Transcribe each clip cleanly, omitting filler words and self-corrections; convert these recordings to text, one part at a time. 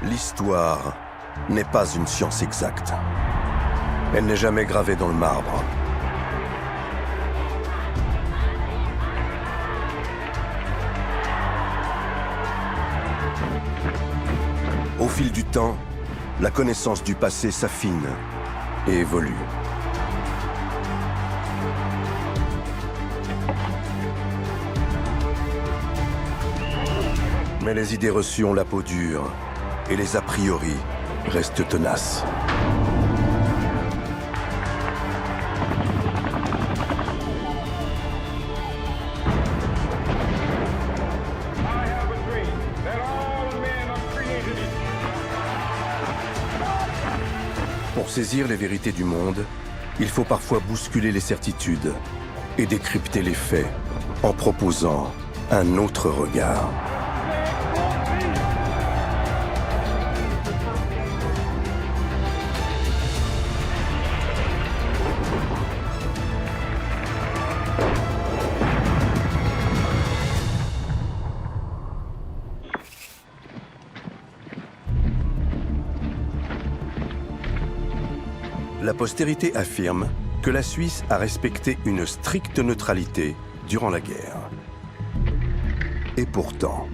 L'histoire n'est pas une science exacte. Elle n'est jamais gravée dans le marbre. Au fil du temps, la connaissance du passé s'affine et évolue. Mais les idées reçues ont la peau dure et les a priori restent tenaces. Pour saisir les vérités du monde, il faut parfois bousculer les certitudes et décrypter les faits en proposant un autre regard. La postérité affirme que la Suisse a respecté une stricte neutralité durant la guerre. Et pourtant...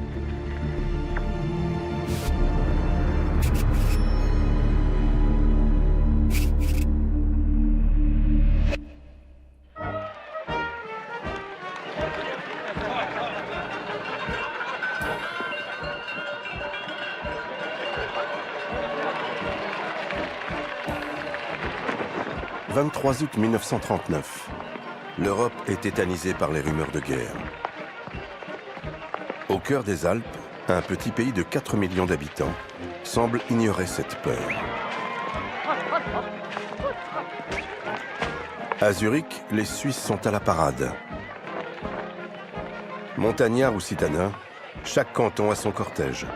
« 23 août 1939. L'Europe est tétanisée par les rumeurs de guerre. Au cœur des Alpes, un petit pays de 4 millions d'habitants semble ignorer cette peur. À Zurich, les Suisses sont à la parade. Montagnards ou citadins, chaque canton a son cortège.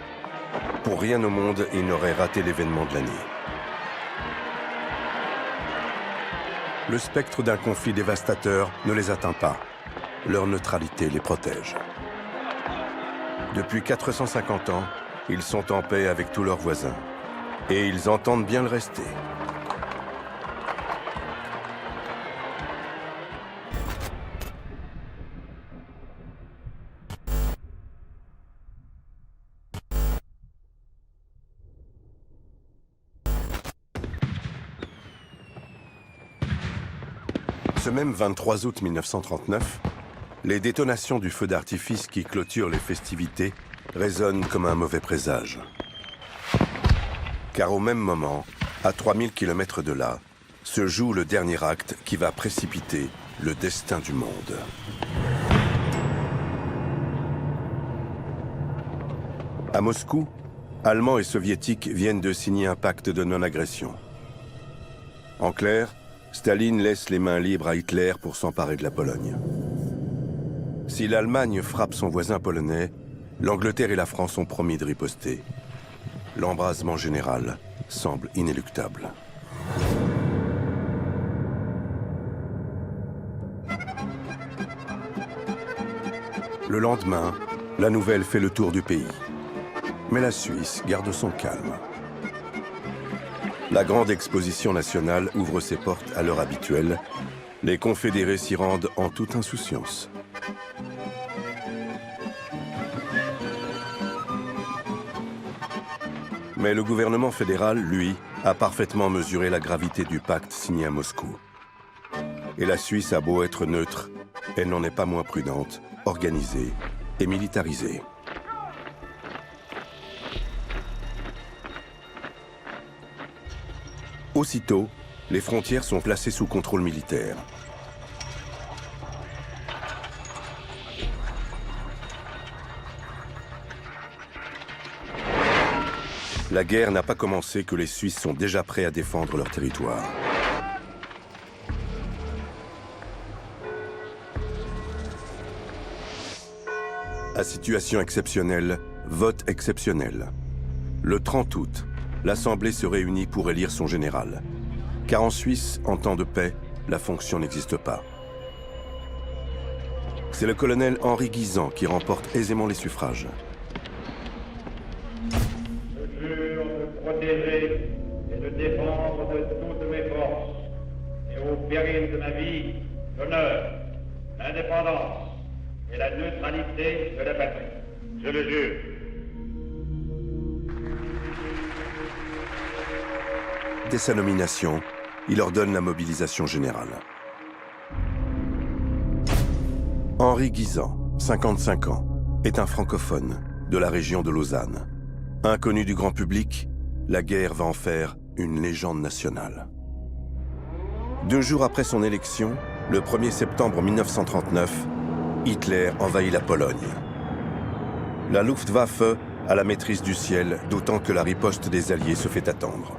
Pour rien au monde, ils n'auraient raté l'événement de l'année. Le spectre d'un conflit dévastateur ne les atteint pas. Leur neutralité les protège. Depuis 450 ans, ils sont en paix avec tous leurs voisins. Et ils entendent bien le rester. Ce même 23 août 1939, les détonations du feu d'artifice qui clôturent les festivités résonnent comme un mauvais présage. Car au même moment, à 3000 km de là, se joue le dernier acte qui va précipiter le destin du monde. À Moscou, Allemands et Soviétiques viennent de signer un pacte de non-agression. En clair, Staline laisse les mains libres à Hitler pour s'emparer de la Pologne. Si l'Allemagne frappe son voisin polonais, l'Angleterre et la France ont promis de riposter. L'embrasement général semble inéluctable. Le lendemain, la nouvelle fait le tour du pays. Mais la Suisse garde son calme. La grande exposition nationale ouvre ses portes à l'heure habituelle. Les confédérés s'y rendent en toute insouciance. Mais le gouvernement fédéral, lui, a parfaitement mesuré la gravité du pacte signé à Moscou. Et la Suisse a beau être neutre, elle n'en est pas moins prudente, organisée et militarisée. Aussitôt, les frontières sont placées sous contrôle militaire. La guerre n'a pas commencé que les Suisses sont déjà prêts à défendre leur territoire. À situation exceptionnelle, vote exceptionnel. Le 30 août, l'Assemblée se réunit pour élire son général. Car en Suisse, en temps de paix, la fonction n'existe pas. C'est le colonel Henri Guisan qui remporte aisément les suffrages. protéger et de défendre de toutes mes forces, et au péril de ma vie, l'honneur, l'indépendance et la neutralité de la patrie. Je le jure. Dès sa nomination, il ordonne la mobilisation générale. Henri Guisan, 55 ans, est un francophone de la région de Lausanne. Inconnu du grand public, la guerre va en faire une légende nationale. 2 jours après son élection, le 1er septembre 1939, Hitler envahit la Pologne. La Luftwaffe a la maîtrise du ciel, d'autant que la riposte des Alliés se fait attendre.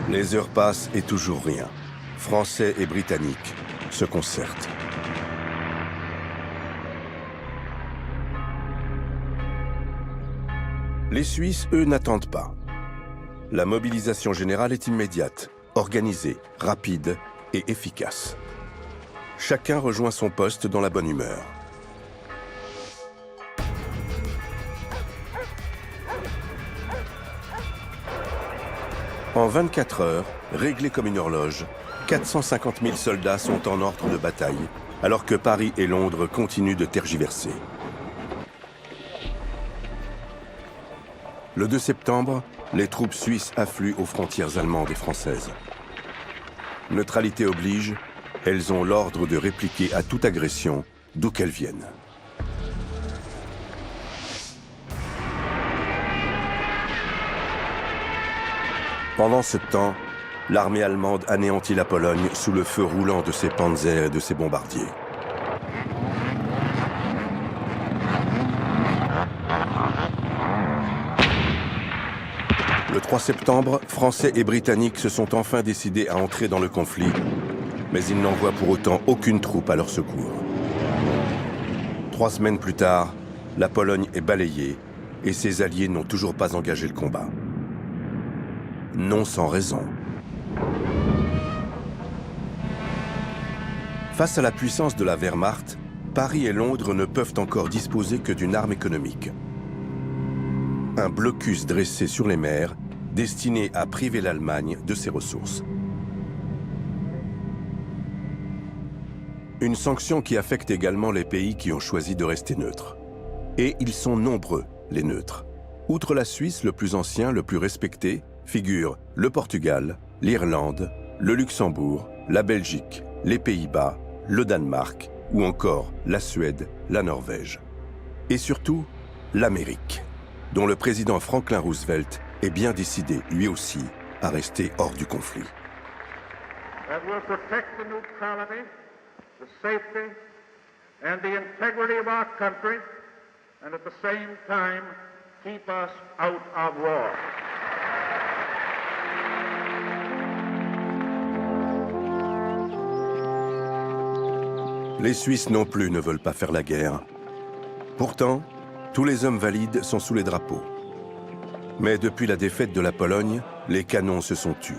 Les heures passent et toujours rien. Français et Britanniques se concertent. Les Suisses, eux, n'attendent pas. La mobilisation générale est immédiate, organisée, rapide et efficace. Chacun rejoint son poste dans la bonne humeur. En 24 heures, réglés comme une horloge, 450 000 soldats sont en ordre de bataille, alors que Paris et Londres continuent de tergiverser. Le 2 septembre, les troupes suisses affluent aux frontières allemandes et françaises. Neutralité oblige, elles ont l'ordre de répliquer à toute agression, d'où qu'elle vienne. Pendant ce temps, l'armée allemande anéantit la Pologne sous le feu roulant de ses panzers et de ses bombardiers. Le 3 septembre, Français et Britanniques se sont enfin décidés à entrer dans le conflit, mais ils n'envoient pour autant aucune troupe à leur secours. 3 semaines plus tard, la Pologne est balayée et ses alliés n'ont toujours pas engagé le combat. Non sans raison. Face à la puissance de la Wehrmacht, Paris et Londres ne peuvent encore disposer que d'une arme économique. Un blocus dressé sur les mers, destiné à priver l'Allemagne de ses ressources. Une sanction qui affecte également les pays qui ont choisi de rester neutres. Et ils sont nombreux, les neutres. Outre la Suisse, le plus ancien, le plus respecté, figurent le Portugal, l'Irlande, le Luxembourg, la Belgique, les Pays-Bas, le Danemark ou encore la Suède, la Norvège. Et surtout, l'Amérique, dont le président Franklin Roosevelt est bien décidé, lui aussi, à rester hors du conflit. That will protect the neutrality, the safety, and the integrity of our country, and at the same time keep us out of war. Les Suisses non plus ne veulent pas faire la guerre. Pourtant, tous les hommes valides sont sous les drapeaux. Mais depuis la défaite de la Pologne, les canons se sont tus.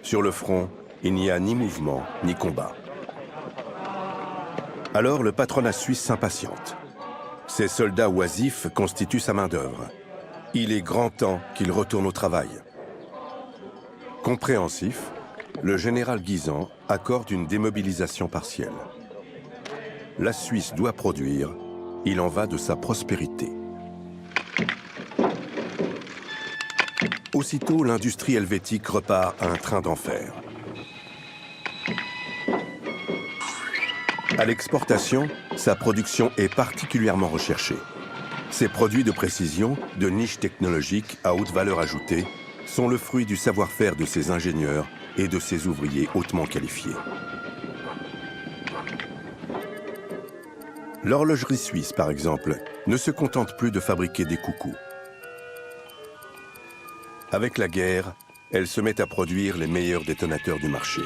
Sur le front, il n'y a ni mouvement, ni combat. Alors le patronat suisse s'impatiente. Ces soldats oisifs constituent sa main-d'œuvre. Il est grand temps qu'il retourne au travail. Compréhensif, le général Guisan accorde une démobilisation partielle. La Suisse doit produire, il en va de sa prospérité. Aussitôt, l'industrie helvétique repart à un train d'enfer. À l'exportation, sa production est particulièrement recherchée. Ses produits de précision, de niche technologique à haute valeur ajoutée, sont le fruit du savoir-faire de ses ingénieurs et de ses ouvriers hautement qualifiés. L'horlogerie suisse, par exemple, ne se contente plus de fabriquer des coucous. Avec la guerre, elle se met à produire les meilleurs détonateurs du marché.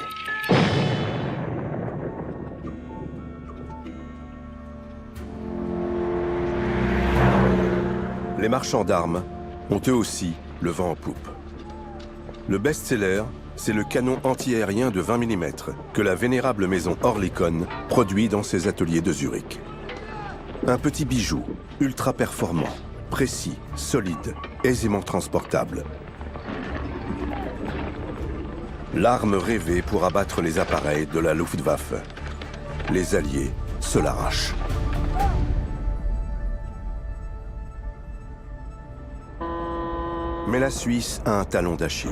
Les marchands d'armes ont eux aussi le vent en poupe. Le best-seller, c'est le canon anti-aérien de 20 mm que la vénérable maison Oerlikon produit dans ses ateliers de Zurich. Un petit bijou, ultra performant, précis, solide, aisément transportable. L'arme rêvée pour abattre les appareils de la Luftwaffe. Les Alliés se l'arrachent. Mais la Suisse a un talon d'Achille.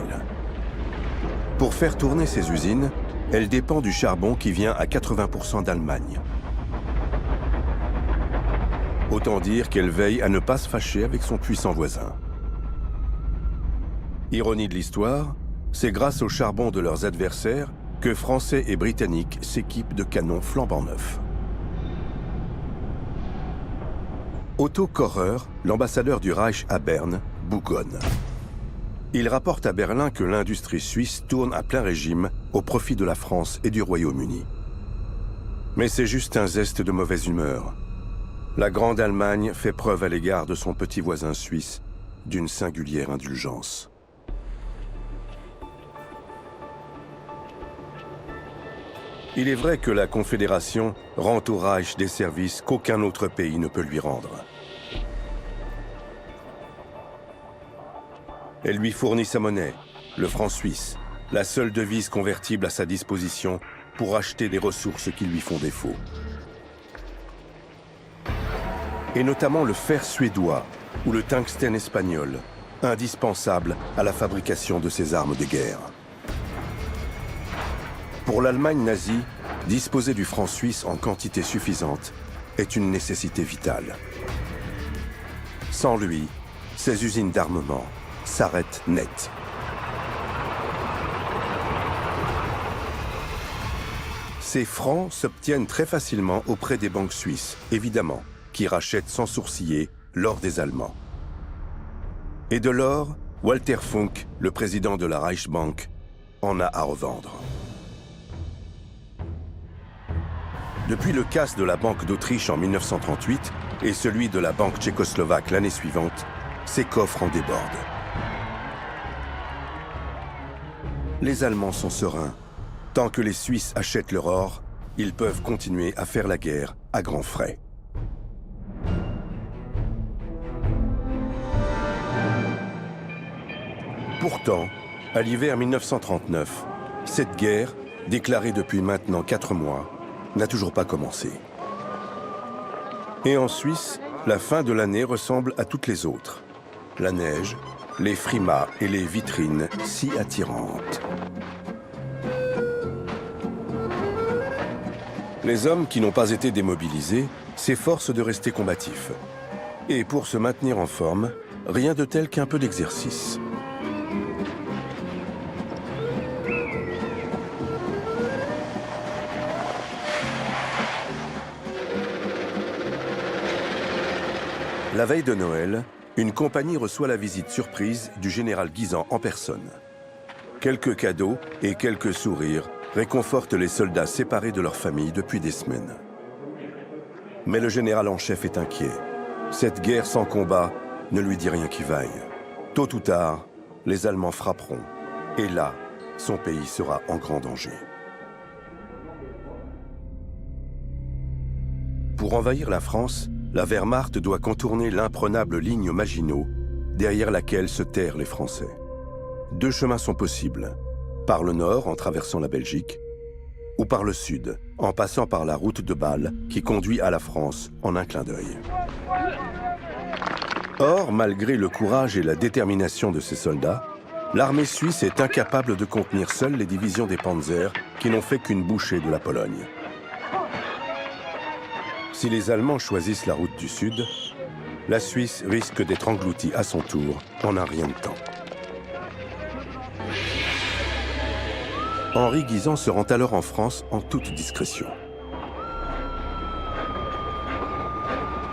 Pour faire tourner ses usines, elle dépend du charbon qui vient à 80% d'Allemagne. Autant dire qu'elle veille à ne pas se fâcher avec son puissant voisin. Ironie de l'histoire, c'est grâce au charbon de leurs adversaires que Français et Britanniques s'équipent de canons flambant neufs. Otto Kocher, l'ambassadeur du Reich à Berne, bougonne. Il rapporte à Berlin que l'industrie suisse tourne à plein régime au profit de la France et du Royaume-Uni. Mais c'est juste un zeste de mauvaise humeur. La Grande Allemagne fait preuve à l'égard de son petit voisin suisse d'une singulière indulgence. Il est vrai que la Confédération rend au Reich des services qu'aucun autre pays ne peut lui rendre. Elle lui fournit sa monnaie, le franc suisse, la seule devise convertible à sa disposition pour acheter des ressources qui lui font défaut. Et notamment le fer suédois ou le tungstène espagnol, indispensable à la fabrication de ses armes de guerre. Pour l'Allemagne nazie, disposer du franc suisse en quantité suffisante est une nécessité vitale. Sans lui, ses usines d'armement s'arrêtent net. Ces francs s'obtiennent très facilement auprès des banques suisses, évidemment, qui rachètent sans sourciller l'or des Allemands. Et de l'or, Walter Funk, le président de la Reichsbank, en a à revendre. Depuis le casse de la Banque d'Autriche en 1938 et celui de la Banque tchécoslovaque l'année suivante, ces coffres en débordent. Les Allemands sont sereins. Tant que les Suisses achètent leur or, ils peuvent continuer à faire la guerre à grands frais. Pourtant, à l'hiver 1939, cette guerre, déclarée depuis maintenant 4 mois, n'a toujours pas commencé. Et en Suisse, la fin de l'année ressemble à toutes les autres. La neige, les frimas et les vitrines si attirantes. Les hommes qui n'ont pas été démobilisés s'efforcent de rester combatifs. Et pour se maintenir en forme, rien de tel qu'un peu d'exercice. La veille de Noël, une compagnie reçoit la visite surprise du général Guisan en personne. Quelques cadeaux et quelques sourires réconfortent les soldats séparés de leur famille depuis des semaines. Mais le général en chef est inquiet. Cette guerre sans combat ne lui dit rien qui vaille. Tôt ou tard, les Allemands frapperont. Et là, son pays sera en grand danger. Pour envahir la France, la Wehrmacht doit contourner l'imprenable ligne Maginot, derrière laquelle se terrent les Français. 2 chemins sont possibles, par le nord en traversant la Belgique, ou par le sud, en passant par la route de Bâle qui conduit à la France en un clin d'œil. Or, malgré le courage et la détermination de ses soldats, l'armée suisse est incapable de contenir seule les divisions des Panzers qui n'ont fait qu'une bouchée de la Pologne. Si les Allemands choisissent la route du Sud, la Suisse risque d'être engloutie à son tour en un rien de temps. Henri Guisan se rend alors en France en toute discrétion.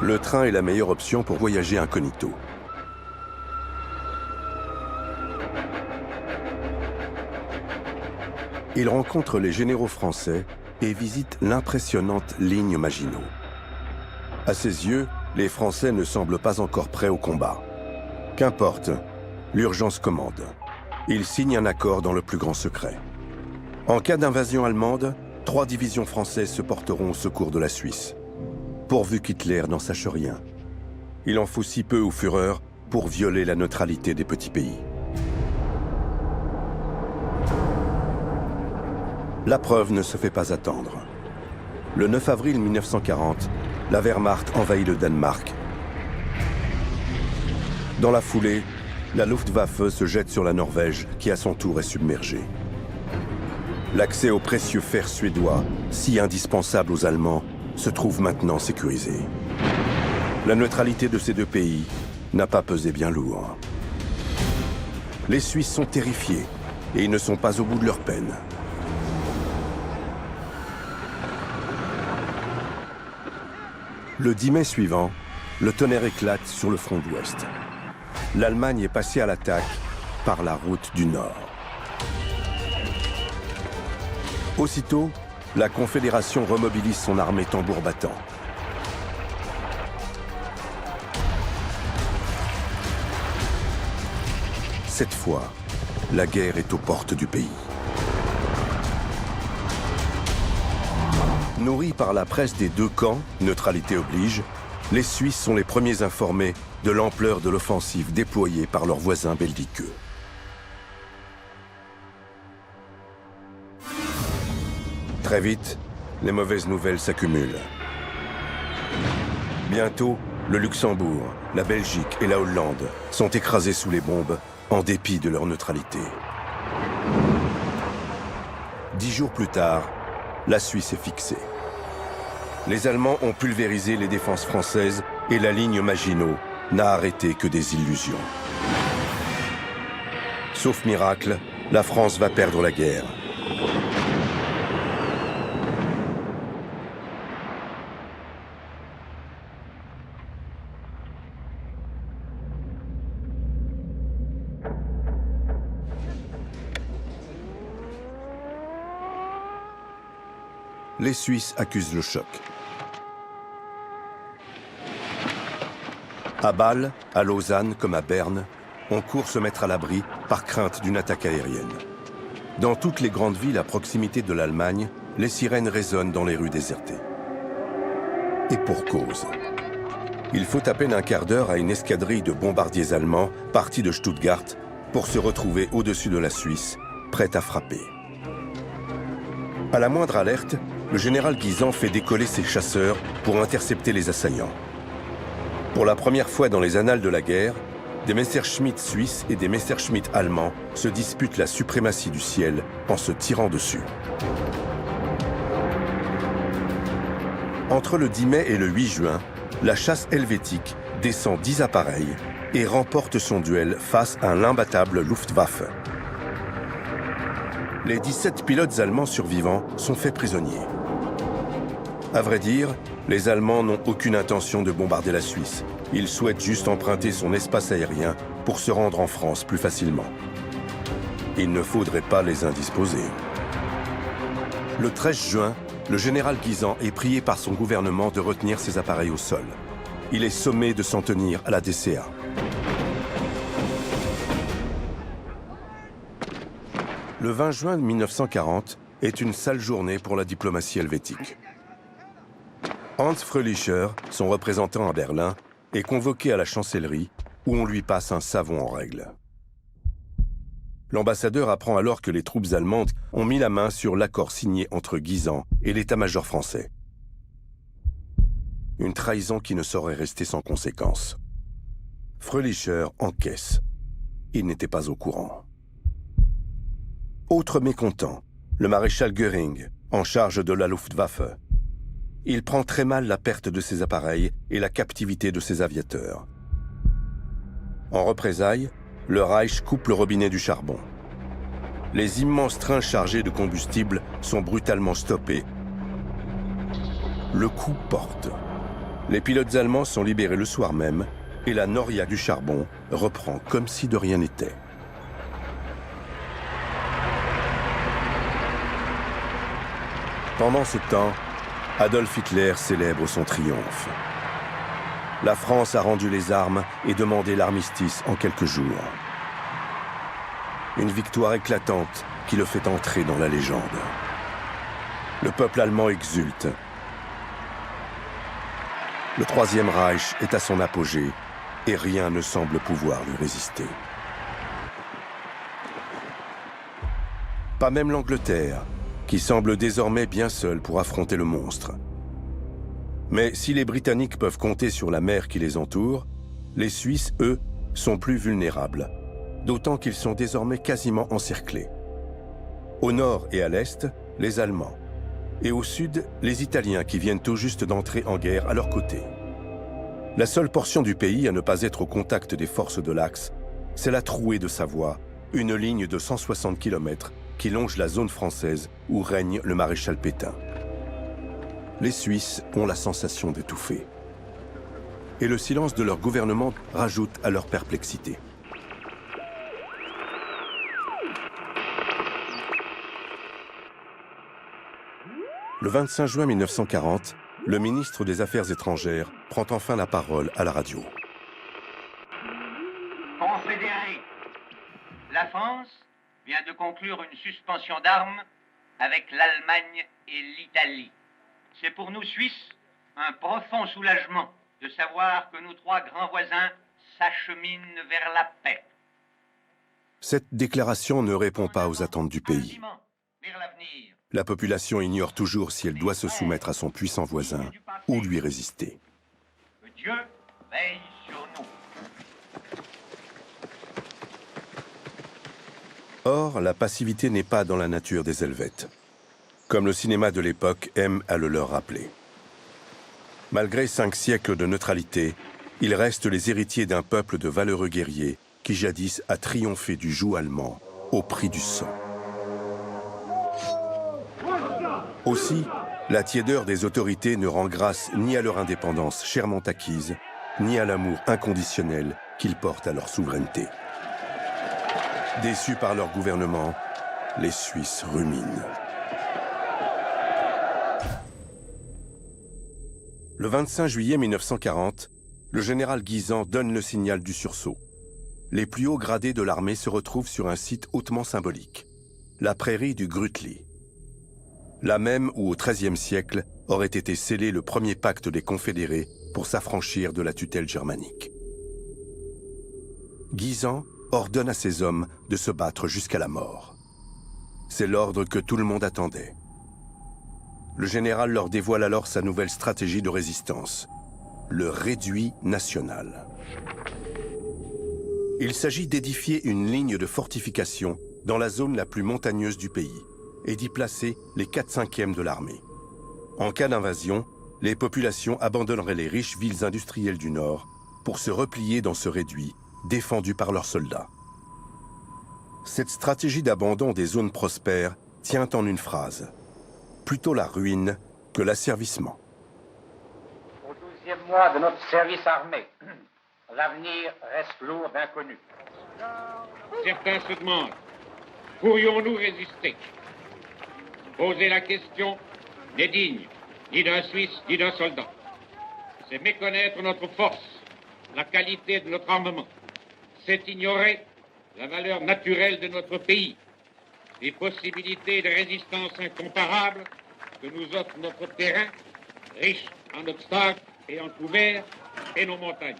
Le train est la meilleure option pour voyager incognito. Il rencontre les généraux français et visite l'impressionnante ligne Maginot. À ses yeux, les Français ne semblent pas encore prêts au combat. Qu'importe, l'urgence commande. Il signe un accord dans le plus grand secret. En cas d'invasion allemande, 3 divisions françaises se porteront au secours de la Suisse. Pourvu qu'Hitler n'en sache rien. Il en faut si peu au Führer pour violer la neutralité des petits pays. La preuve ne se fait pas attendre. Le 9 avril 1940, la Wehrmacht envahit le Danemark. Dans la foulée, la Luftwaffe se jette sur la Norvège, qui à son tour est submergée. L'accès au précieux fer suédois, si indispensable aux Allemands, se trouve maintenant sécurisé. La neutralité de ces deux pays n'a pas pesé bien lourd. Les Suisses sont terrifiés et ils ne sont pas au bout de leur peine. Le 10 mai suivant, le tonnerre éclate sur le front d'Ouest. L'Allemagne est passée à l'attaque par la route du Nord. Aussitôt, la Confédération remobilise son armée tambour battant. Cette fois, la guerre est aux portes du pays. Nourris par la presse des deux camps, neutralité oblige, les Suisses sont les premiers informés de l'ampleur de l'offensive déployée par leurs voisins belliqueux. Très vite, les mauvaises nouvelles s'accumulent. Bientôt, le Luxembourg, la Belgique et la Hollande sont écrasés sous les bombes en dépit de leur neutralité. 10 jours plus tard, la Suisse est fixée. Les Allemands ont pulvérisé les défenses françaises et la ligne Maginot n'a arrêté que des illusions. Sauf miracle, la France va perdre la guerre. Les Suisses accusent le choc. À Bâle, à Lausanne comme à Berne, on court se mettre à l'abri par crainte d'une attaque aérienne. Dans toutes les grandes villes à proximité de l'Allemagne, les sirènes résonnent dans les rues désertées. Et pour cause. Il faut à peine un quart d'heure à une escadrille de bombardiers allemands partis de Stuttgart pour se retrouver au-dessus de la Suisse, prête à frapper. À la moindre alerte, le général Guisan fait décoller ses chasseurs pour intercepter les assaillants. Pour la première fois dans les annales de la guerre, des Messerschmitt suisses et des Messerschmitt allemands se disputent la suprématie du ciel en se tirant dessus. Entre le 10 mai et le 8 juin, la chasse helvétique descend 10 appareils et remporte son duel face à l'imbattable Luftwaffe. Les 17 pilotes allemands survivants sont faits prisonniers. À vrai dire, les Allemands n'ont aucune intention de bombarder la Suisse. Ils souhaitent juste emprunter son espace aérien pour se rendre en France plus facilement. Il ne faudrait pas les indisposer. Le 13 juin, le général Guisan est prié par son gouvernement de retenir ses appareils au sol. Il est sommé de s'en tenir à la DCA. Le 20 juin 1940 est une sale journée pour la diplomatie helvétique. Hans Fröhlicher, son représentant à Berlin, est convoqué à la chancellerie où on lui passe un savon en règle. L'ambassadeur apprend alors que les troupes allemandes ont mis la main sur l'accord signé entre Guisan et l'état-major français. Une trahison qui ne saurait rester sans conséquence. Fröhlicher encaisse. Il n'était pas au courant. Autre mécontent, le maréchal Göring, en charge de la Luftwaffe. Il prend très mal la perte de ses appareils et la captivité de ses aviateurs. En représailles, le Reich coupe le robinet du charbon. Les immenses trains chargés de combustible sont brutalement stoppés. Le coup porte. Les pilotes allemands sont libérés le soir même et la noria du charbon reprend comme si de rien n'était. Pendant ce temps, Adolf Hitler célèbre son triomphe. La France a rendu les armes et demandé l'armistice en quelques jours. Une victoire éclatante qui le fait entrer dans la légende. Le peuple allemand exulte. Le Troisième Reich est à son apogée et rien ne semble pouvoir lui résister. Pas même l'Angleterre, qui semble désormais bien seule pour affronter le monstre. Mais si les Britanniques peuvent compter sur la mer qui les entoure, les Suisses, eux, sont plus vulnérables, d'autant qu'ils sont désormais quasiment encerclés. Au nord et à l'est, les Allemands. Et au sud, les Italiens qui viennent tout juste d'entrer en guerre à leur côté. La seule portion du pays à ne pas être au contact des forces de l'Axe, c'est la Trouée de Savoie, une ligne de 160 km qui longe la zone française où règne le maréchal Pétain. Les Suisses ont la sensation d'étouffer. Et le silence de leur gouvernement rajoute à leur perplexité. Le 25 juin 1940, le ministre des Affaires étrangères prend enfin la parole à la radio. Confédérés, la France vient de conclure une suspension d'armes avec l'Allemagne et l'Italie. C'est pour nous Suisses un profond soulagement de savoir que nos trois grands voisins s'acheminent vers la paix. Cette déclaration ne répond pas aux attentes du pays. Vers l'avenir. La population ignore toujours si elle doit se soumettre à son puissant voisin ou lui résister. Que Dieu veille sur nous. Or, la passivité n'est pas dans la nature des Helvètes, comme le cinéma de l'époque aime à le leur rappeler. Malgré 5 siècles de neutralité, ils restent les héritiers d'un peuple de valeureux guerriers qui jadis a triomphé du joug allemand au prix du sang. Aussi, la tiédeur des autorités ne rend grâce ni à leur indépendance chèrement acquise, ni à l'amour inconditionnel qu'ils portent à leur souveraineté. Déçus par leur gouvernement, les Suisses ruminent. Le 25 juillet 1940, le général Guisan donne le signal du sursaut. Les plus hauts gradés de l'armée se retrouvent sur un site hautement symbolique, la prairie du Grütli. Là même où, au XIIIe siècle, aurait été scellé le premier pacte des Confédérés pour s'affranchir de la tutelle germanique. Guisan ordonne à ses hommes de se battre jusqu'à la mort. C'est l'ordre que tout le monde attendait. Le général leur dévoile alors sa nouvelle stratégie de résistance, le réduit national. Il s'agit d'édifier une ligne de fortification dans la zone la plus montagneuse du pays et d'y placer les 4/5 de l'armée. En cas d'invasion, les populations abandonneraient les riches villes industrielles du Nord pour se replier dans ce réduit défendu par leurs soldats. Cette stratégie d'abandon des zones prospères tient en une phrase. Plutôt la ruine que l'asservissement. Au 12e mois de notre service armé, l'avenir reste lourd d'inconnus. Certains se demandent, pourrions-nous résister? Poser la question n'est digne ni d'un Suisse ni d'un soldat. C'est méconnaître notre force, la qualité de notre armement. C'est ignorer la valeur naturelle de notre pays, les possibilités de résistance incomparables que nous offre notre terrain, riche en obstacles et en couverts, et nos montagnes.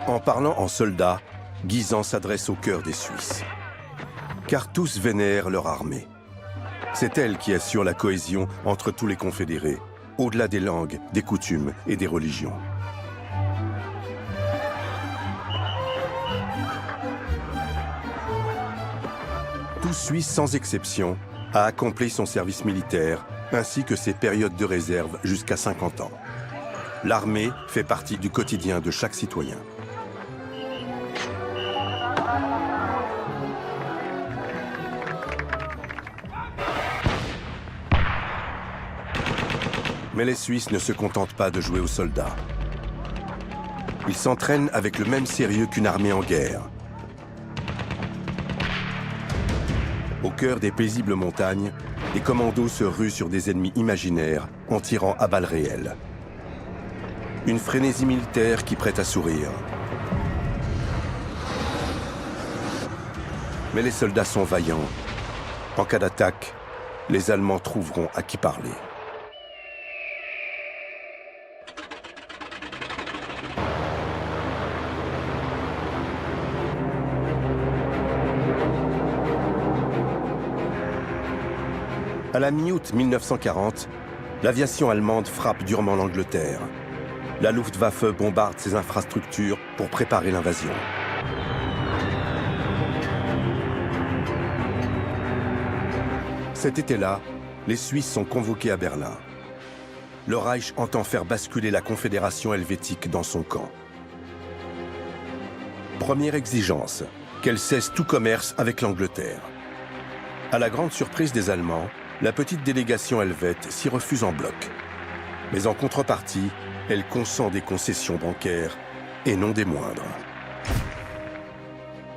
En parlant en soldat, Guisan s'adresse au cœur des Suisses. Car tous vénèrent leur armée. C'est elle qui assure la cohésion entre tous les confédérés, au-delà des langues, des coutumes et des religions. Tout Suisse, sans exception, a accompli son service militaire, ainsi que ses périodes de réserve jusqu'à 50 ans. L'armée fait partie du quotidien de chaque citoyen. Mais les Suisses ne se contentent pas de jouer aux soldats. Ils s'entraînent avec le même sérieux qu'une armée en guerre. Au cœur des paisibles montagnes, les commandos se ruent sur des ennemis imaginaires en tirant à balles réelles. Une frénésie militaire qui prête à sourire. Mais les soldats sont vaillants. En cas d'attaque, les Allemands trouveront à qui parler. À la mi-août 1940, l'aviation allemande frappe durement l'Angleterre. La Luftwaffe bombarde ses infrastructures pour préparer l'invasion. Cet été-là, les Suisses sont convoqués à Berlin. Le Reich entend faire basculer la Confédération helvétique dans son camp. Première exigence, qu'elle cesse tout commerce avec l'Angleterre. À la grande surprise des Allemands, la petite délégation helvète s'y refuse en bloc. Mais en contrepartie, elle consent des concessions bancaires, et non des moindres.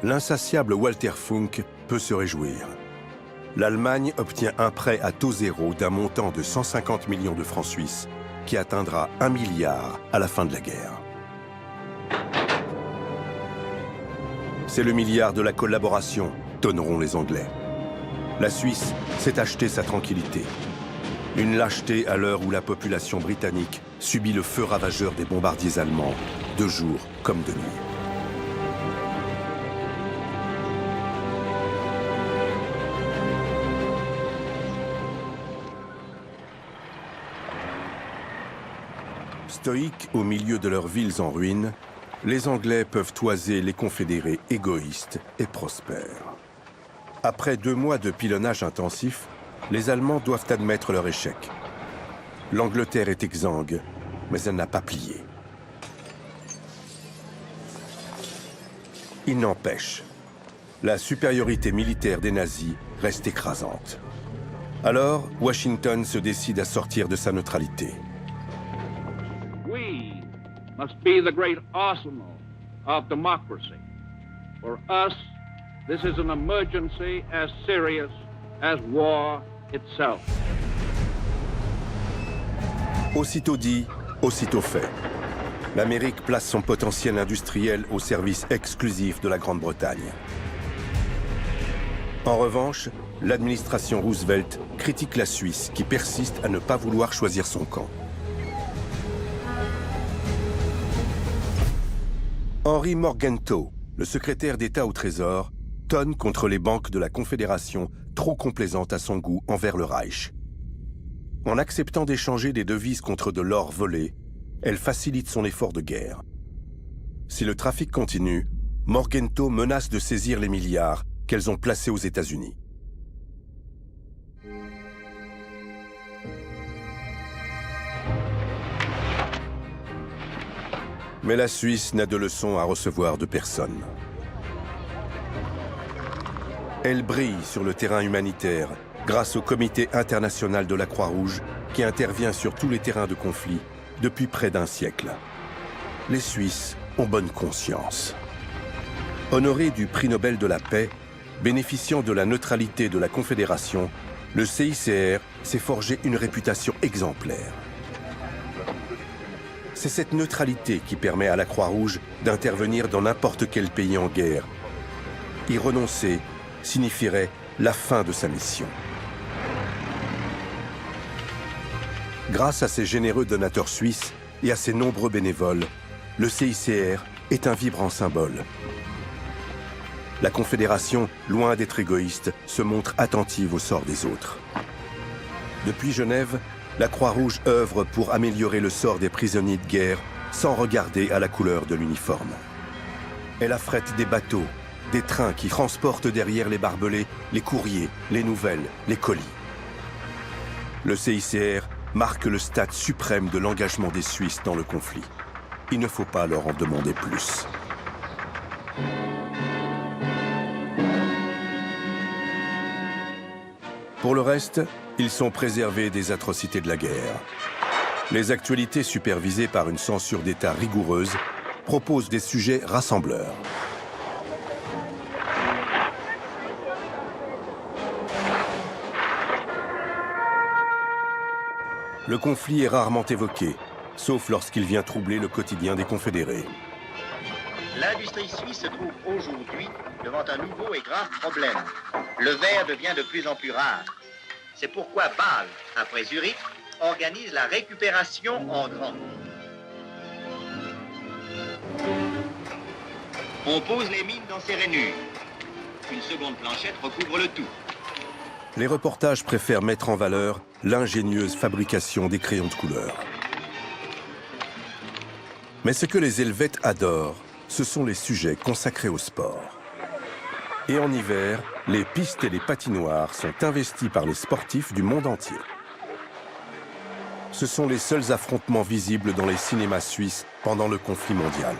L'insatiable Walter Funk peut se réjouir. L'Allemagne obtient un prêt à taux zéro d'un montant de 150 millions de francs suisses, qui atteindra 1 milliard à la fin de la guerre. C'est le milliard de la collaboration, tonneront les Anglais. La Suisse s'est acheté sa tranquillité. Une lâcheté à l'heure où la population britannique subit le feu ravageur des bombardiers allemands, de jour comme de nuit. Stoïques au milieu de leurs villes en ruine, les Anglais peuvent toiser les confédérés égoïstes et prospères. Après 2 mois de pilonnage intensif, les Allemands doivent admettre leur échec. L'Angleterre est exsangue, mais elle n'a pas plié. Il n'empêche, la supériorité militaire des nazis reste écrasante. Alors, Washington se décide à sortir de sa neutralité. We must be the great arsenal of democracy. For us, this is an emergency as serious as war itself. Aussitôt dit, aussitôt fait. L'Amérique place son potentiel industriel au service exclusif de la Grande-Bretagne. En revanche, l'administration Roosevelt critique la Suisse qui persiste à ne pas vouloir choisir son camp. Henry Morgenthau, le secrétaire d'État au Trésor, tonne contre les banques de la Confédération trop complaisantes à son goût envers le Reich. En acceptant d'échanger des devises contre de l'or volé, elle facilite son effort de guerre. Si le trafic continue, Morgenthau menace de saisir les milliards qu'elles ont placés aux États-Unis. Mais la Suisse n'a de leçons à recevoir de personne. Elle brille sur le terrain humanitaire grâce au Comité international de la Croix-Rouge qui intervient sur tous les terrains de conflit depuis près d'1 siècle. Les Suisses ont bonne conscience. Honoré du prix Nobel de la paix, bénéficiant de la neutralité de la Confédération, le CICR s'est forgé une réputation exemplaire. C'est cette neutralité qui permet à la Croix-Rouge d'intervenir dans n'importe quel pays en guerre. Y renoncer signifierait la fin de sa mission. Grâce à ses généreux donateurs suisses et à ses nombreux bénévoles, le CICR est un vibrant symbole. La Confédération, loin d'être égoïste, se montre attentive au sort des autres. Depuis Genève, la Croix-Rouge œuvre pour améliorer le sort des prisonniers de guerre sans regarder à la couleur de l'uniforme. Elle affrète des bateaux, des trains qui transportent derrière les barbelés les courriers, les nouvelles, les colis. Le CICR marque le stade suprême de l'engagement des Suisses dans le conflit. Il ne faut pas leur en demander plus. Pour le reste, ils sont préservés des atrocités de la guerre. Les actualités supervisées par une censure d'État rigoureuse proposent des sujets rassembleurs. Le conflit est rarement évoqué, sauf lorsqu'il vient troubler le quotidien des confédérés. L'industrie suisse se trouve aujourd'hui devant un nouveau et grave problème. Le verre devient de plus en plus rare. C'est pourquoi Bâle, après Zurich, organise la récupération en grand. On pose les mines dans ces rainures. Une seconde planchette recouvre le tout. les reportages préfèrent mettre en valeur l'ingénieuse fabrication des crayons de couleur. Mais ce que les Helvètes adorent, ce sont les sujets consacrés au sport. Et en hiver, les pistes et les patinoires sont investis par les sportifs du monde entier. Ce sont les seuls affrontements visibles dans les cinémas suisses pendant le conflit mondial.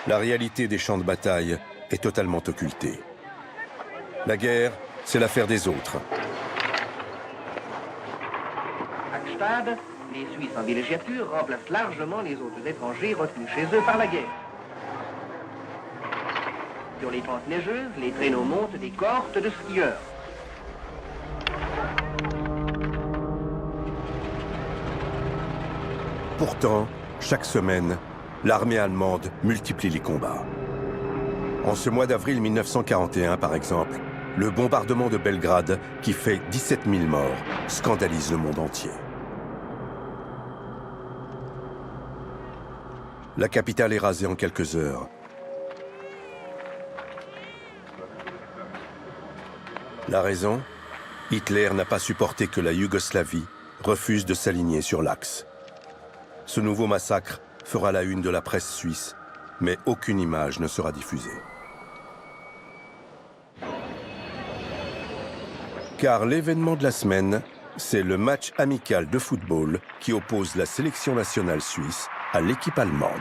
La réalité des champs de bataille est totalement occultée. La guerre, c'est l'affaire des autres. À Gstaad, les Suisses en villégiature remplacent largement les autres étrangers retenus chez eux par la guerre. Sur les pentes neigeuses, les traîneaux montent des cohortes de skieurs. Pourtant, chaque semaine, l'armée allemande multiplie les combats. En ce mois d'avril 1941, par exemple, le bombardement de Belgrade, qui fait 17 000 morts, scandalise le monde entier. La capitale est rasée en quelques heures. La raison ? Hitler n'a pas supporté que la Yougoslavie refuse de s'aligner sur l'Axe. Ce nouveau massacre fera la une de la presse suisse, mais aucune image ne sera diffusée. Car l'événement de la semaine, c'est le match amical de football qui oppose la sélection nationale suisse à l'équipe allemande.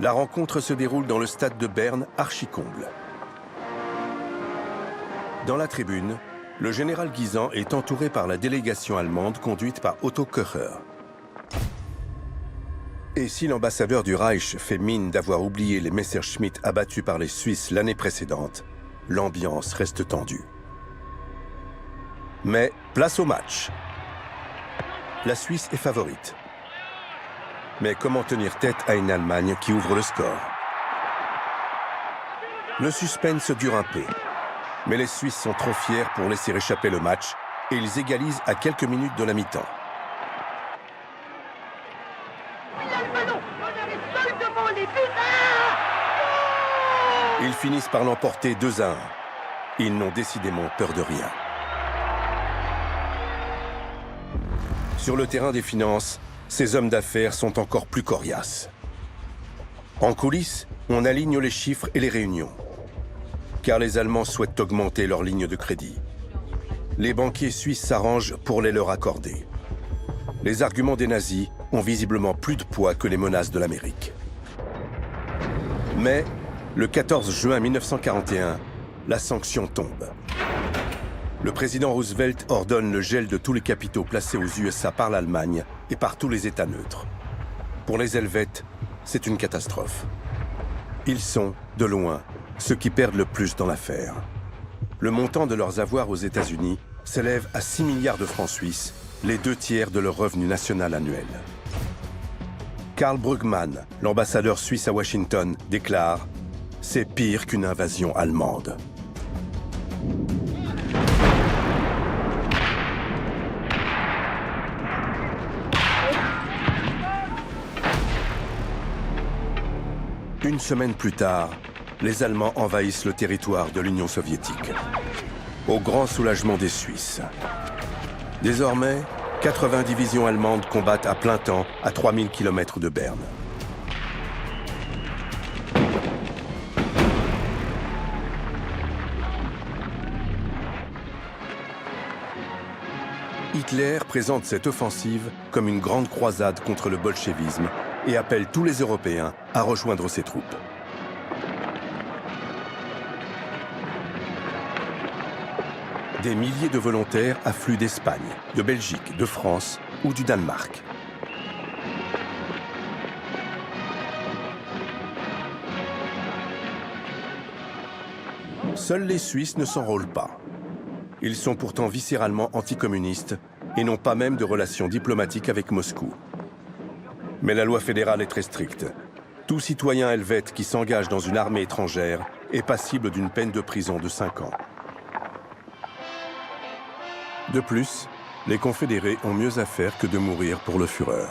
La rencontre se déroule dans le stade de Berne, archi-comble. Dans la tribune, le général Guisan est entouré par la délégation allemande conduite par Otto Kocher. Et si l'ambassadeur du Reich fait mine d'avoir oublié les Messerschmitt abattus par les Suisses l'année précédente, l'ambiance reste tendue. Mais place au match. La Suisse est favorite. Mais comment tenir tête à une Allemagne qui ouvre le score? Le suspense dure un peu. Mais les Suisses sont trop fiers pour laisser échapper le match et ils égalisent à quelques minutes de la mi-temps. Ils finissent par l'emporter 2-1. Ils n'ont décidément peur de rien. Sur le terrain des finances, ces hommes d'affaires sont encore plus coriaces. En coulisses, on aligne les chiffres et les réunions. Car les Allemands souhaitent augmenter leur ligne de crédit. Les banquiers suisses s'arrangent pour les leur accorder. Les arguments des nazis ont visiblement plus de poids que les menaces de l'Amérique. Mais, le 14 juin 1941, la sanction tombe. Le président Roosevelt ordonne le gel de tous les capitaux placés aux USA par l'Allemagne et par tous les États neutres. Pour les Helvètes, c'est une catastrophe. Ils sont, de loin, ceux qui perdent le plus dans l'affaire. Le montant de leurs avoirs aux États-Unis s'élève à 6 milliards de francs suisses, les 2/3 de leur revenu national annuel. Karl Brugmann, l'ambassadeur suisse à Washington, déclare « C'est pire qu'une invasion allemande ». Une semaine plus tard, les Allemands envahissent le territoire de l'Union soviétique, au grand soulagement des Suisses. Désormais, 80 divisions allemandes combattent à plein temps à 3000 km de Berne. Hitler présente cette offensive comme une grande croisade contre le bolchevisme et appelle tous les Européens à rejoindre ses troupes. Des milliers de volontaires affluent d'Espagne, de Belgique, de France ou du Danemark. Seuls les Suisses ne s'enrôlent pas. Ils sont pourtant viscéralement anticommunistes et n'ont pas même de relations diplomatiques avec Moscou. Mais la loi fédérale est très stricte. Tout citoyen helvète qui s'engage dans une armée étrangère est passible d'une peine de prison de 5 ans. De plus, les confédérés ont mieux à faire que de mourir pour le Führer.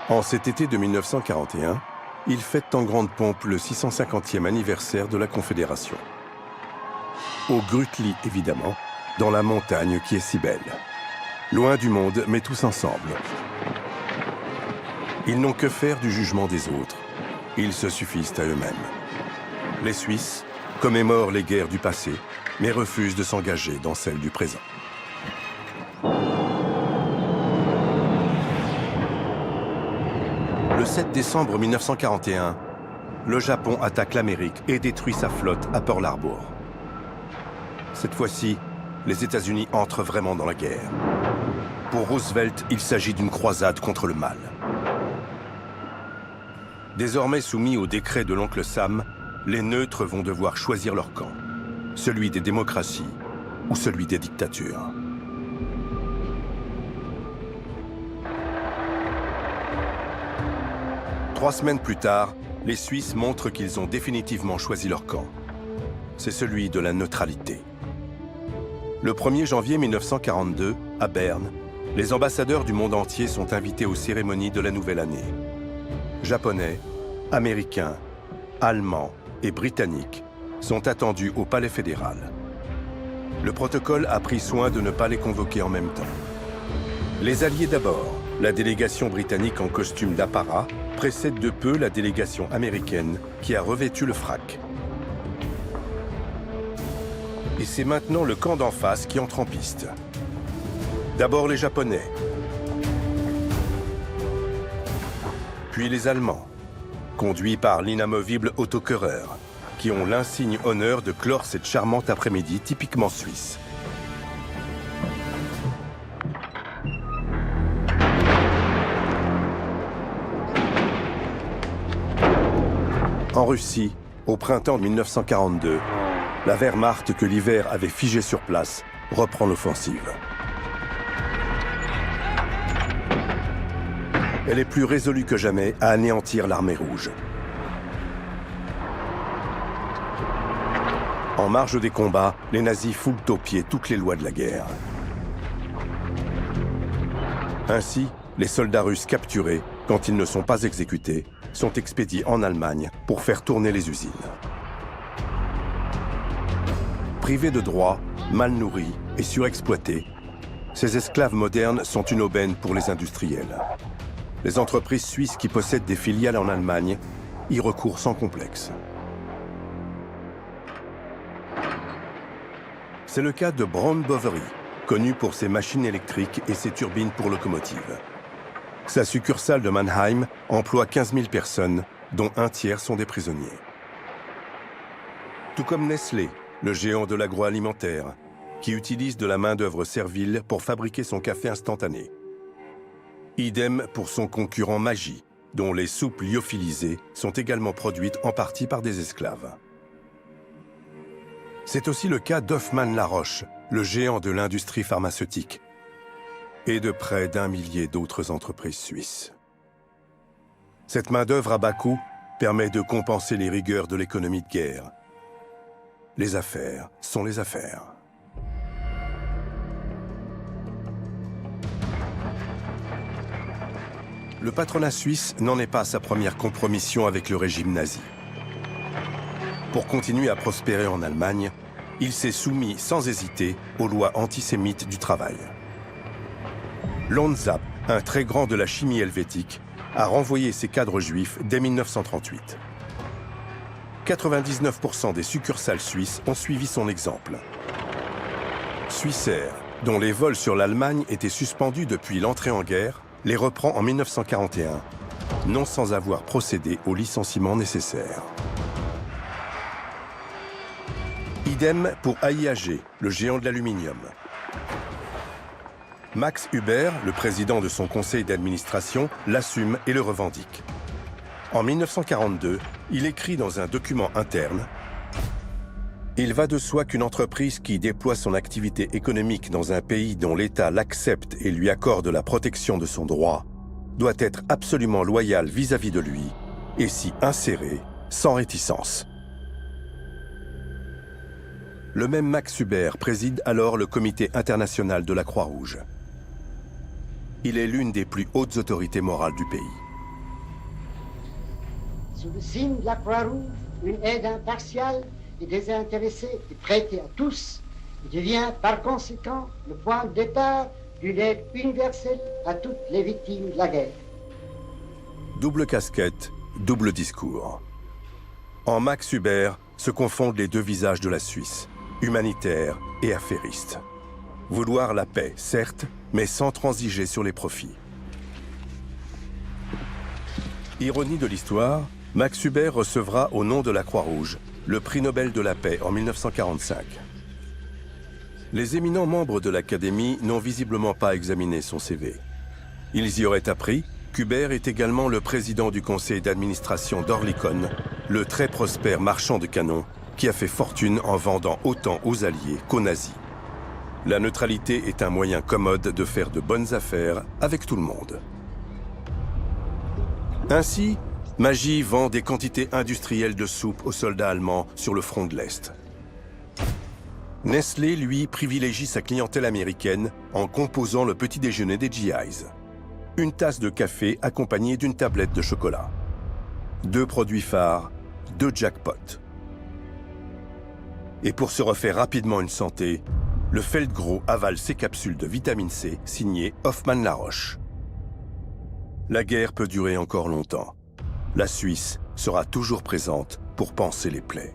En cet été de 1941, ils fêtent en grande pompe le 650e anniversaire de la Confédération. Au Grutli, évidemment, dans la montagne qui est si belle. Loin du monde, mais tous ensemble. Ils n'ont que faire du jugement des autres. Ils se suffisent à eux-mêmes. Les Suisses commémorent les guerres du passé, mais refusent de s'engager dans celles du présent. Le 7 décembre 1941, le Japon attaque l'Amérique et détruit sa flotte à Pearl Harbor. Cette fois-ci, les États-Unis entrent vraiment dans la guerre. Pour Roosevelt, il s'agit d'une croisade contre le mal. Désormais soumis au décret de l'oncle Sam, les neutres vont devoir choisir leur camp, celui des démocraties ou celui des dictatures. Trois semaines plus tard, les Suisses montrent qu'ils ont définitivement choisi leur camp. C'est celui de la neutralité. Le 1er janvier 1942, à Berne, les ambassadeurs du monde entier sont invités aux cérémonies de la nouvelle année. Japonais, Américains, Allemands et Britanniques sont attendus au Palais fédéral. Le protocole a pris soin de ne pas les convoquer en même temps. Les Alliés d'abord, la délégation britannique en costume d'apparat précède de peu la délégation américaine qui a revêtu le frac. Et c'est maintenant le camp d'en face qui entre en piste. D'abord les Japonais, puis les Allemands, conduits par l'inamovible Otto Köhrer, qui ont l'insigne honneur de clore cette charmante après-midi typiquement suisse. En Russie, au printemps 1942, la Wehrmacht que l'hiver avait figée sur place reprend l'offensive. Elle est plus résolue que jamais à anéantir l'armée rouge. En marge des combats, les nazis foulent aux pieds toutes les lois de la guerre. Ainsi, les soldats russes capturés, quand ils ne sont pas exécutés, sont expédiés en Allemagne pour faire tourner les usines. Privés de droits, mal nourris et surexploités, ces esclaves modernes sont une aubaine pour les industriels. Les entreprises suisses qui possèdent des filiales en Allemagne y recourent sans complexe. C'est le cas de Braun Boveri, connu pour ses machines électriques et ses turbines pour locomotives. Sa succursale de Mannheim emploie 15 000 personnes, dont un tiers sont des prisonniers. Tout comme Nestlé, le géant de l'agroalimentaire, qui utilise de la main-d'œuvre servile pour fabriquer son café instantané. Idem pour son concurrent Maggi, dont les soupes lyophilisées sont également produites en partie par des esclaves. C'est aussi le cas d'Hoffmann-La Roche, le géant de l'industrie pharmaceutique, et de près d'1 millier d'autres entreprises suisses. Cette main-d'œuvre à bas coût permet de compenser les rigueurs de l'économie de guerre. Les affaires sont les affaires. Le patronat suisse n'en est pas à sa première compromission avec le régime nazi. Pour continuer à prospérer en Allemagne, il s'est soumis sans hésiter aux lois antisémites du travail. Lonza, un très grand de la chimie helvétique, a renvoyé ses cadres juifs dès 1938. 99% des succursales suisses ont suivi son exemple. Swissair, dont les vols sur l'Allemagne étaient suspendus depuis l'entrée en guerre, les reprend en 1941, non sans avoir procédé aux licenciements nécessaires. Idem pour AIAG, le géant de l'aluminium. Max Huber, le président de son conseil d'administration, l'assume et le revendique. En 1942, il écrit dans un document interne « Il va de soi qu'une entreprise qui déploie son activité économique dans un pays dont l'État l'accepte et lui accorde la protection de son droit doit être absolument loyale vis-à-vis de lui et s'y insérer sans réticence. » Le même Max Huber préside alors le Comité international de la Croix-Rouge. Il est l'une des plus hautes autorités morales du pays. sous le signe de la Croix-Rouge, une aide impartiale et désintéressée et prêtée à tous, et devient par conséquent le point de départ d'une aide universelle à toutes les victimes de la guerre. Double casquette, double discours. En Max Huber se confondent les deux visages de la Suisse, humanitaire et affairiste. Vouloir la paix, certes, mais sans transiger sur les profits. Ironie de l'histoire, Max Huber recevra au nom de la Croix-Rouge le prix Nobel de la paix en 1945. Les éminents membres de l'Académie n'ont visiblement pas examiné son CV. Ils y auraient appris qu'Huber est également le président du conseil d'administration d'Oerlikon, le très prospère marchand de canons qui a fait fortune en vendant autant aux Alliés qu'aux nazis. La neutralité est un moyen commode de faire de bonnes affaires avec tout le monde. Ainsi, Maggi vend des quantités industrielles de soupe aux soldats allemands sur le front de l'Est. Nestlé, lui, privilégie sa clientèle américaine en composant le petit déjeuner des GIs. Une tasse de café accompagnée d'une tablette de chocolat. 2 produits phares, 2 jackpots. Et pour se refaire rapidement une santé, le Feldgros avale ses capsules de vitamine C signées Hoffmann-La Roche. La guerre peut durer encore longtemps. La Suisse sera toujours présente pour panser les plaies.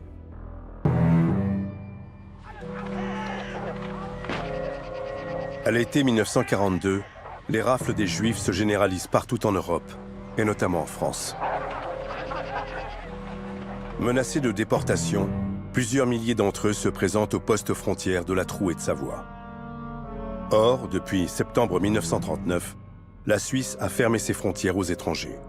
À l'été 1942, les rafles des Juifs se généralisent partout en Europe, et notamment en France. Menacés de déportation, plusieurs milliers d'entre eux se présentent aux postes frontières de la Troue et de Savoie. Or, depuis septembre 1939, la Suisse a fermé ses frontières aux étrangers.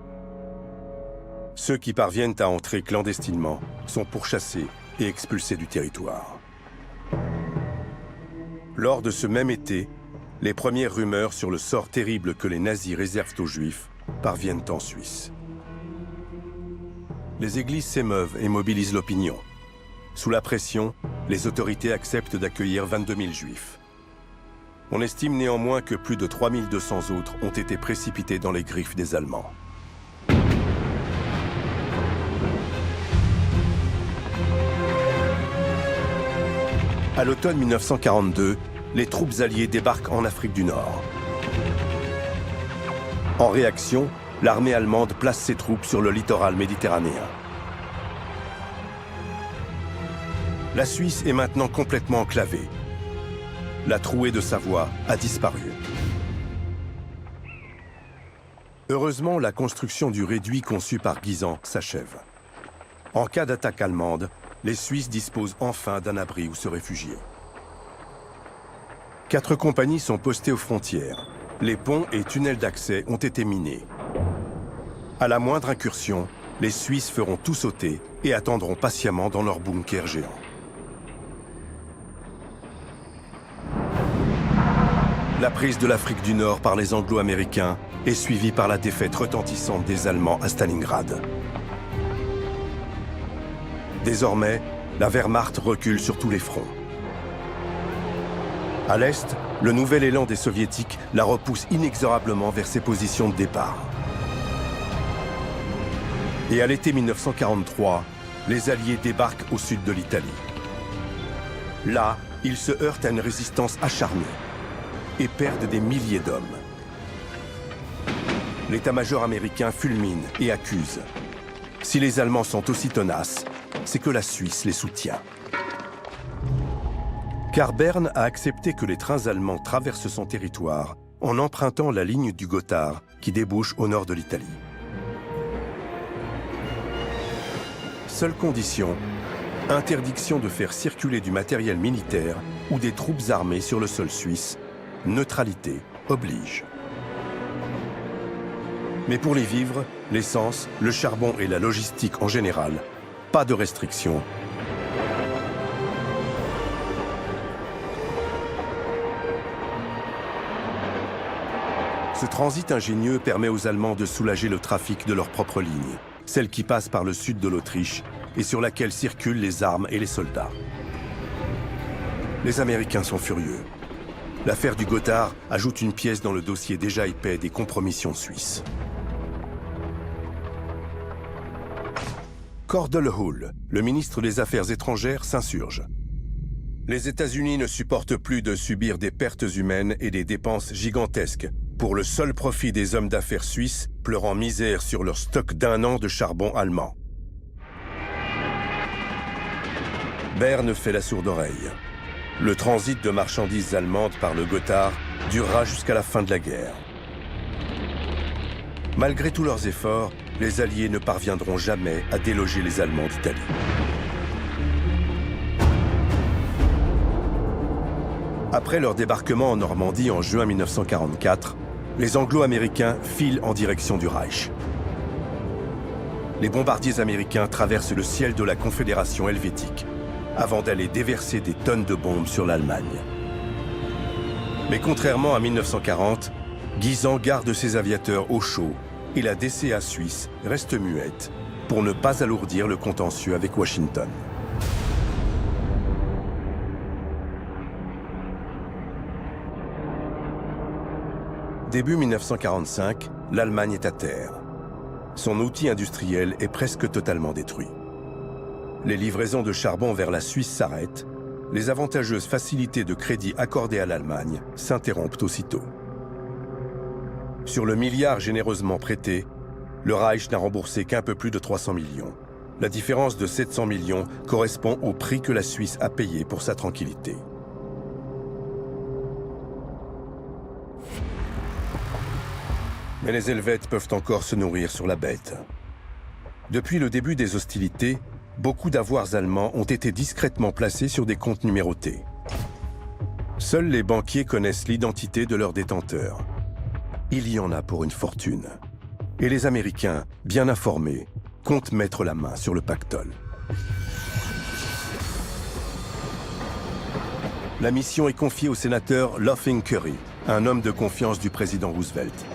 Ceux qui parviennent à entrer clandestinement sont pourchassés et expulsés du territoire. Lors de ce même été, les premières rumeurs sur le sort terrible que les nazis réservent aux Juifs parviennent en Suisse. Les églises s'émeuvent et mobilisent l'opinion. Sous la pression, les autorités acceptent d'accueillir 22 000 Juifs. On estime néanmoins que plus de 3 200 autres ont été précipités dans les griffes des Allemands. À l'automne 1942, les troupes alliées débarquent en Afrique du Nord. En réaction, l'armée allemande place ses troupes sur le littoral méditerranéen. La Suisse est maintenant complètement enclavée. La trouée de Savoie a disparu. Heureusement, la construction du réduit conçu par Guisan s'achève. En cas d'attaque allemande, les Suisses disposent enfin d'un abri où se réfugier. 4 compagnies sont postées aux frontières. Les ponts et tunnels d'accès ont été minés. À la moindre incursion, les Suisses feront tout sauter et attendront patiemment dans leur bunker géant. La prise de l'Afrique du Nord par les Anglo-Américains est suivie par la défaite retentissante des Allemands à Stalingrad. Désormais, la Wehrmacht recule sur tous les fronts. À l'Est, le nouvel élan des Soviétiques la repousse inexorablement vers ses positions de départ. Et à l'été 1943, les Alliés débarquent au sud de l'Italie. Là, ils se heurtent à une résistance acharnée et perdent des milliers d'hommes. L'état-major américain fulmine et accuse. Si les Allemands sont aussi tenaces, c'est que la Suisse les soutient. Car Berne a accepté que les trains allemands traversent son territoire en empruntant la ligne du Gotthard qui débouche au nord de l'Italie. Seule condition, interdiction de faire circuler du matériel militaire ou des troupes armées sur le sol suisse. Neutralité oblige. Mais pour les vivres, l'essence, le charbon et la logistique en général, pas de restrictions. Ce transit ingénieux permet aux Allemands de soulager le trafic de leur propre ligne, celle qui passe par le sud de l'Autriche et sur laquelle circulent les armes et les soldats. Les Américains sont furieux. L'affaire du Gotthard ajoute une pièce dans le dossier déjà épais des compromissions suisses. Cordell Hull, le ministre des Affaires étrangères, s'insurge. Les États-Unis ne supportent plus de subir des pertes humaines et des dépenses gigantesques pour le seul profit des hommes d'affaires suisses pleurant misère sur leur stock d'1 an de charbon allemand. Berne fait la sourde oreille. Le transit de marchandises allemandes par le Gotthard durera jusqu'à la fin de la guerre. Malgré tous leurs efforts, les Alliés ne parviendront jamais à déloger les Allemands d'Italie. Après leur débarquement en Normandie en juin 1944, les Anglo-Américains filent en direction du Reich. Les bombardiers américains traversent le ciel de la Confédération helvétique avant d'aller déverser des tonnes de bombes sur l'Allemagne. Mais contrairement à 1940, Guisan garde ses aviateurs au chaud et la DCA suisse reste muette pour ne pas alourdir le contentieux avec Washington. Début 1945, l'Allemagne est à terre. Son outil industriel est presque totalement détruit. Les livraisons de charbon vers la Suisse s'arrêtent. Les avantageuses facilités de crédit accordées à l'Allemagne s'interrompent aussitôt. Sur le milliard généreusement prêté, le Reich n'a remboursé qu'un peu plus de 300 millions. La différence de 700 millions correspond au prix que la Suisse a payé pour sa tranquillité. Mais les Helvètes peuvent encore se nourrir sur la bête. Depuis le début des hostilités, beaucoup d'avoirs allemands ont été discrètement placés sur des comptes numérotés. Seuls les banquiers connaissent l'identité de leurs détenteurs. Il y en a pour une fortune. Et les Américains, bien informés, comptent mettre la main sur le pactole. La mission est confiée au sénateur Lothian Curry, un homme de confiance du président Roosevelt.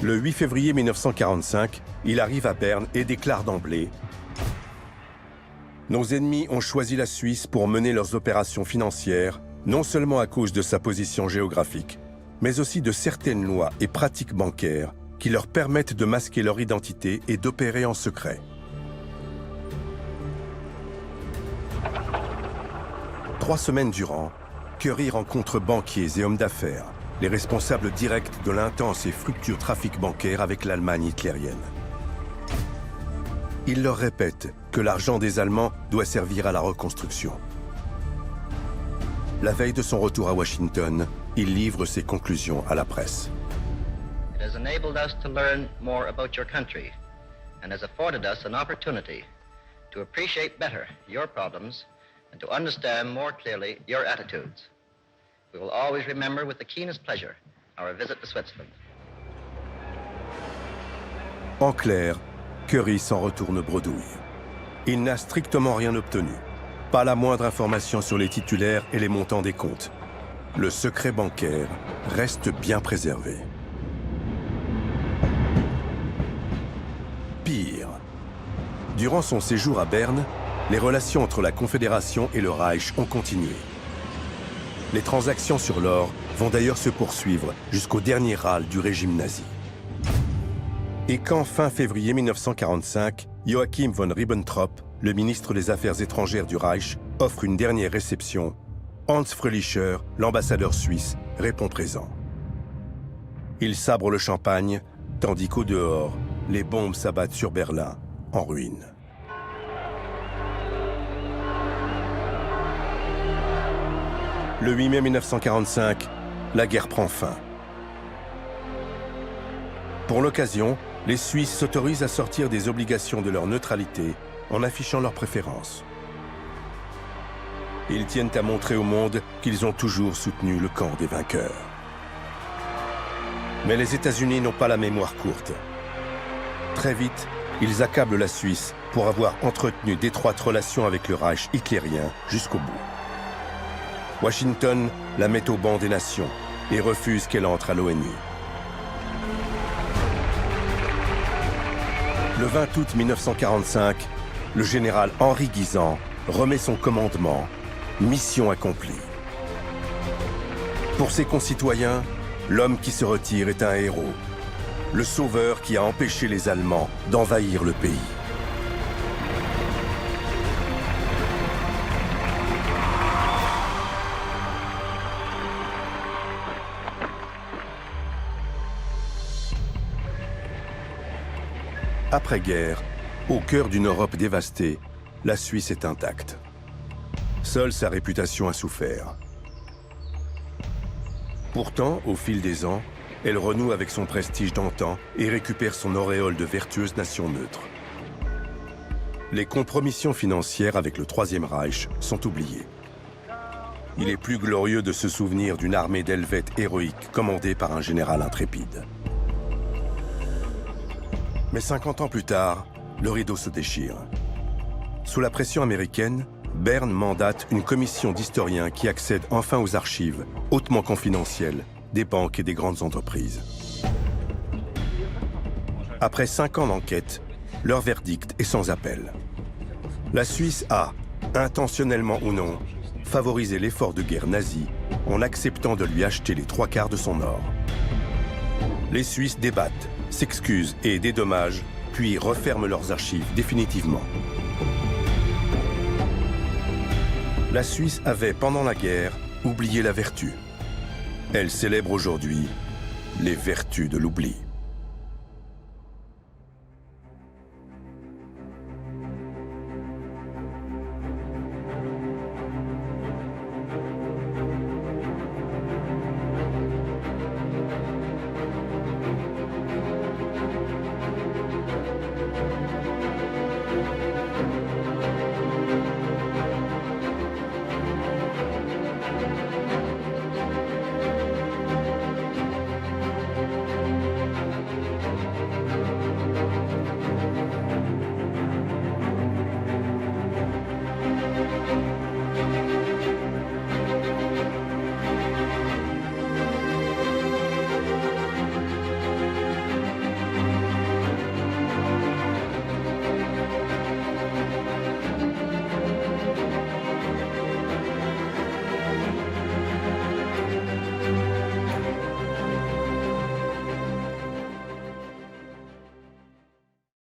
Le 8 février 1945, il arrive à Berne et déclare d'emblée « Nos ennemis ont choisi la Suisse pour mener leurs opérations financières, non seulement à cause de sa position géographique, mais aussi de certaines lois et pratiques bancaires qui leur permettent de masquer leur identité et d'opérer en secret. » 3 semaines durant, Curry rencontre banquiers et hommes d'affaires, les responsables directs de l'intense et fructueux trafic bancaire avec l'Allemagne hitlérienne. Il leur répète que l'argent des Allemands doit servir à la reconstruction. La veille de son retour à Washington, il livre ses conclusions à la presse. It has enabled us to learn more about your country and has afforded us an opportunity to appreciate better your problems and to understand more clearly your attitudes. We will always remember with the keenest pleasure our visit to Switzerland. En clair, Curry s'en retourne bredouille. Il n'a strictement rien obtenu. Pas la moindre information sur les titulaires et les montants des comptes. Le secret bancaire reste bien préservé. Pire, durant son séjour à Berne, les relations entre la Confédération et le Reich ont continué. Les transactions sur l'or vont d'ailleurs se poursuivre jusqu'au dernier râle du régime nazi. Et quand, fin février 1945, Joachim von Ribbentrop, le ministre des Affaires étrangères du Reich, offre une dernière réception, Hans Fröhlicher, l'ambassadeur suisse, répond présent. Il sabre le champagne, tandis qu'au dehors, les bombes s'abattent sur Berlin, en ruine. Le 8 mai 1945, la guerre prend fin. Pour l'occasion, les Suisses s'autorisent à sortir des obligations de leur neutralité en affichant leurs préférences. Ils tiennent à montrer au monde qu'ils ont toujours soutenu le camp des vainqueurs. Mais les États-Unis n'ont pas la mémoire courte. Très vite, ils accablent la Suisse pour avoir entretenu d'étroites relations avec le Reich hitlérien jusqu'au bout. Washington la met au banc des nations et refuse qu'elle entre à l'ONU. Le 20 août 1945, le général Henri Guisan remet son commandement, mission accomplie. Pour ses concitoyens, l'homme qui se retire est un héros. le sauveur qui a empêché les Allemands d'envahir le pays. Après-guerre, au cœur d'une Europe dévastée, la Suisse est intacte. Seule sa réputation a souffert. Pourtant, au fil des ans, elle renoue avec son prestige d'antan et récupère son auréole de vertueuse nation neutre. Les compromissions financières avec le Troisième Reich sont oubliées. Il est plus glorieux de se souvenir d'une armée d'Helvètes héroïque commandée par un général intrépide. Mais 50 ans plus tard, le rideau se déchire. Sous la pression américaine, Berne mandate une commission d'historiens qui accède enfin aux archives, hautement confidentielles, des banques et des grandes entreprises. Après 5 ans d'enquête, leur verdict est sans appel. La Suisse a, intentionnellement ou non, favorisé l'effort de guerre nazi en acceptant de lui acheter les 3/4 de son or. Les Suisses débattent, s'excusent et dédommagent, puis referment leurs archives définitivement. La Suisse avait, pendant la guerre, oublié la vertu. Elle célèbre aujourd'hui les vertus de l'oubli.